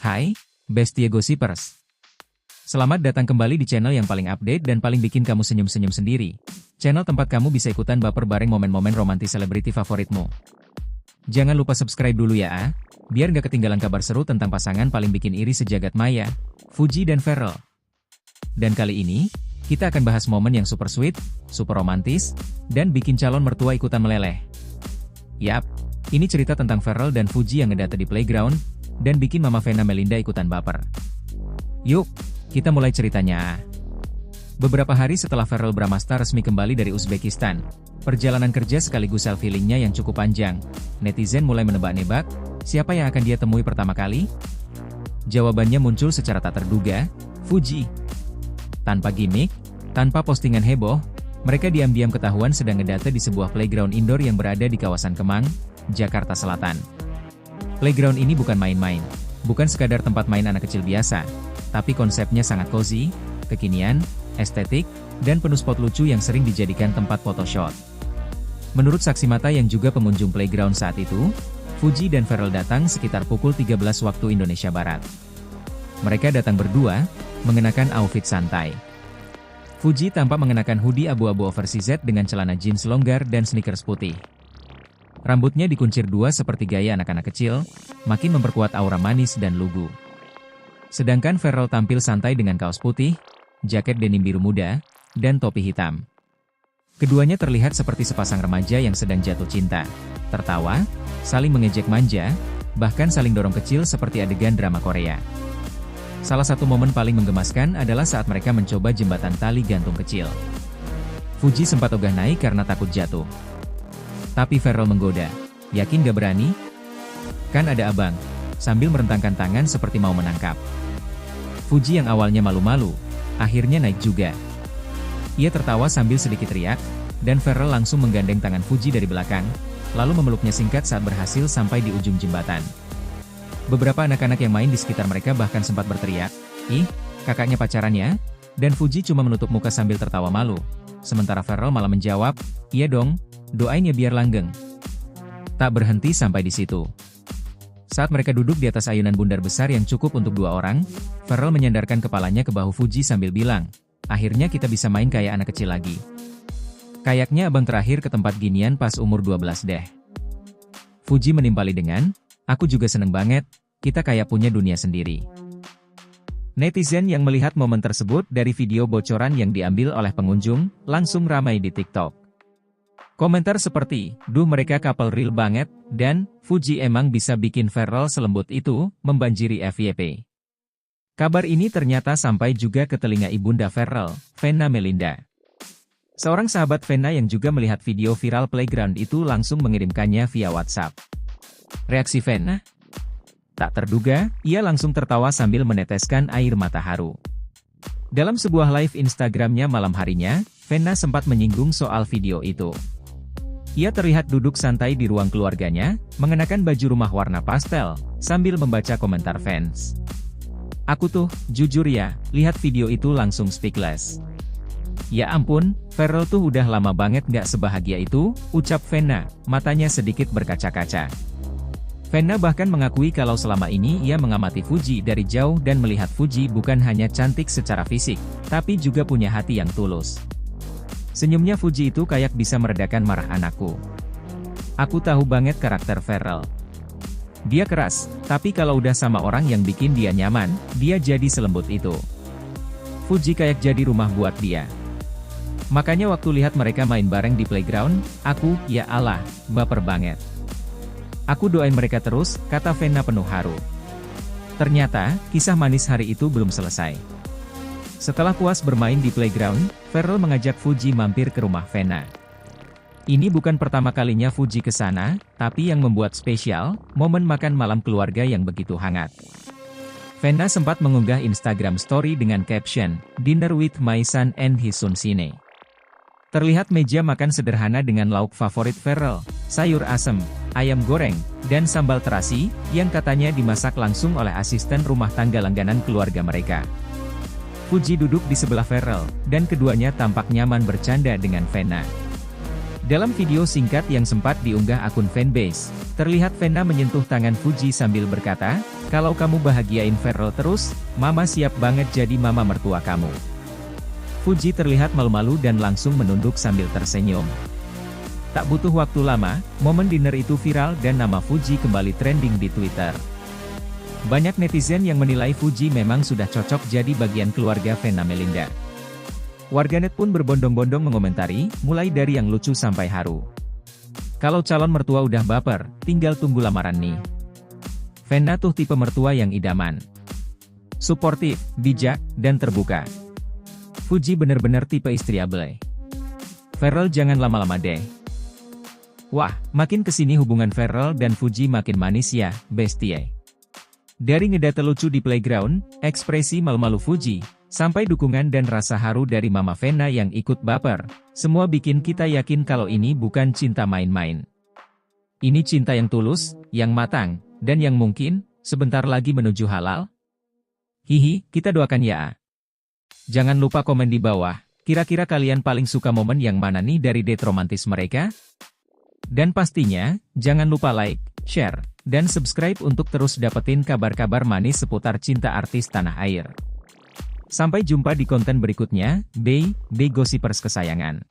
Hai, Bestie Gossipers. Selamat datang kembali di channel yang paling update dan paling bikin kamu senyum-senyum sendiri. Channel tempat kamu bisa ikutan baper bareng momen-momen romantis selebriti favoritmu. Jangan lupa subscribe dulu ya, biar gak ketinggalan kabar seru tentang pasangan paling bikin iri sejagat maya, Fuji dan Ferrell. Dan kali ini, kita akan bahas momen yang super sweet, super romantis, dan bikin calon mertua ikutan meleleh. Yap, ini cerita tentang Ferrell dan Fuji yang ngedate di playground, dan bikin Mama Venna Melinda ikutan baper. Yuk, kita mulai ceritanya. Beberapa hari setelah Ferrell Bramasta resmi kembali dari Uzbekistan, perjalanan kerja sekaligus self-healingnya yang cukup panjang, netizen mulai menebak-nebak, siapa yang akan dia temui pertama kali? Jawabannya muncul secara tak terduga, Fuji. Tanpa gimmick, tanpa postingan heboh, mereka diam-diam ketahuan sedang ngedate di sebuah playground indoor yang berada di kawasan Kemang, Jakarta Selatan. Playground ini bukan main-main, bukan sekadar tempat main anak kecil biasa, tapi konsepnya sangat cozy, kekinian, estetik, dan penuh spot lucu yang sering dijadikan tempat photoshoot. Menurut saksi mata yang juga pengunjung playground saat itu, Fuji dan Ferrell datang sekitar pukul 13 waktu Indonesia Barat. Mereka datang berdua, mengenakan outfit santai. Fuji tampak mengenakan hoodie abu-abu oversized dengan celana jeans longgar dan sneakers putih. Rambutnya dikuncir dua seperti gaya anak-anak kecil, makin memperkuat aura manis dan lugu. Sedangkan Ferrell tampil santai dengan kaos putih, jaket denim biru muda, dan topi hitam. Keduanya terlihat seperti sepasang remaja yang sedang jatuh cinta, tertawa, saling mengejek manja, bahkan saling dorong kecil seperti adegan drama Korea. Salah satu momen paling menggemaskan adalah saat mereka mencoba jembatan tali gantung kecil. Fuji sempat ogah naik karena takut jatuh. Tapi Ferrell menggoda, yakin gak berani? Kan ada abang, sambil merentangkan tangan seperti mau menangkap. Fuji yang awalnya malu-malu, akhirnya naik juga. Ia tertawa sambil sedikit teriak, dan Ferrell langsung menggandeng tangan Fuji dari belakang, lalu memeluknya singkat saat berhasil sampai di ujung jembatan. Beberapa anak-anak yang main di sekitar mereka bahkan sempat berteriak, "Ih, kakaknya pacarannya?" Dan Fuji cuma menutup muka sambil tertawa malu. Sementara Ferrell malah menjawab, "Iya dong, doain ya biar langgeng." Tak berhenti sampai di situ. Saat mereka duduk di atas ayunan bundar besar yang cukup untuk dua orang, Ferrell menyandarkan kepalanya ke bahu Fuji sambil bilang, "Akhirnya kita bisa main kayak anak kecil lagi. Kayaknya abang terakhir ke tempat ginian pas umur 12 deh." Fuji menimpali dengan, "Aku juga seneng banget, kita kayak punya dunia sendiri." Netizen yang melihat momen tersebut dari video bocoran yang diambil oleh pengunjung, langsung ramai di TikTok. Komentar seperti, "Duh mereka couple real banget," dan, "Fuji emang bisa bikin Ferrell selembut itu," membanjiri FYP. Kabar ini ternyata sampai juga ke telinga ibunda Ferrell, Venna Melinda. Seorang sahabat Venna yang juga melihat video viral playground itu langsung mengirimkannya via WhatsApp. Reaksi Venna? Tak terduga, ia langsung tertawa sambil meneteskan air mata haru. Dalam sebuah live Instagramnya malam harinya, Venna sempat menyinggung soal video itu. Ia terlihat duduk santai di ruang keluarganya, mengenakan baju rumah warna pastel, sambil membaca komentar fans. "Aku tuh, jujur ya, lihat video itu langsung speechless. Ya ampun, Ferrell tuh udah lama banget gak sebahagia itu," ucap Venna, matanya sedikit berkaca-kaca. Venna bahkan mengakui kalau selama ini ia mengamati Fuji dari jauh dan melihat Fuji bukan hanya cantik secara fisik, tapi juga punya hati yang tulus. "Senyumnya Fuji itu kayak bisa meredakan marah anakku. Aku tahu banget karakter Ferrell. Dia keras, tapi kalau udah sama orang yang bikin dia nyaman, dia jadi selembut itu. Fuji kayak jadi rumah buat dia. Makanya waktu lihat mereka main bareng di playground, aku, ya Allah, baper banget. Aku doain mereka terus," kata Venna penuh haru. Ternyata, kisah manis hari itu belum selesai. Setelah puas bermain di playground, Ferrell mengajak Fuji mampir ke rumah Venna. Ini bukan pertama kalinya Fuji ke sana, tapi yang membuat spesial, momen makan malam keluarga yang begitu hangat. Venna sempat mengunggah Instagram story dengan caption, "Dinner with my son and his son Sine." Terlihat meja makan sederhana dengan lauk favorit Ferrell, sayur asem, ayam goreng, dan sambal terasi, yang katanya dimasak langsung oleh asisten rumah tangga langganan keluarga mereka. Fuji duduk di sebelah Ferrell, dan keduanya tampak nyaman bercanda dengan Venna. Dalam video singkat yang sempat diunggah akun fanbase, terlihat Venna menyentuh tangan Fuji sambil berkata, Kalau kamu bahagiain Ferrell terus, Mama siap banget jadi mama mertua kamu. Fuji terlihat malu-malu dan langsung menunduk sambil tersenyum. Tak butuh waktu lama, momen dinner itu viral dan nama Fuji kembali trending di Twitter. Banyak netizen yang menilai Fuji memang sudah cocok jadi bagian keluarga Venna Melinda. Warganet pun berbondong-bondong mengomentari, mulai dari yang lucu sampai haru. Kalau calon mertua udah baper, tinggal tunggu lamaran nih. Venna tuh tipe mertua yang idaman. Suportif, bijak, dan terbuka. Fuji bener-bener tipe istri ablay. Ferrell jangan lama-lama deh. Wah, makin kesini hubungan Ferrell dan Fuji makin manis ya, bestie. Dari ngedate lucu di playground, ekspresi malu-malu Fuji, sampai dukungan dan rasa haru dari Mama Venna yang ikut baper, semua bikin kita yakin kalau ini bukan cinta main-main. Ini cinta yang tulus, yang matang, dan yang mungkin, sebentar lagi menuju halal. Hihi, kita doakan ya. Jangan lupa komen di bawah, kira-kira kalian paling suka momen yang mana nih dari date romantis mereka? Dan pastinya, jangan lupa like, share, dan subscribe untuk terus dapetin kabar-kabar manis seputar cinta artis tanah air. Sampai jumpa di konten berikutnya, Bye, Gossipers kesayangan.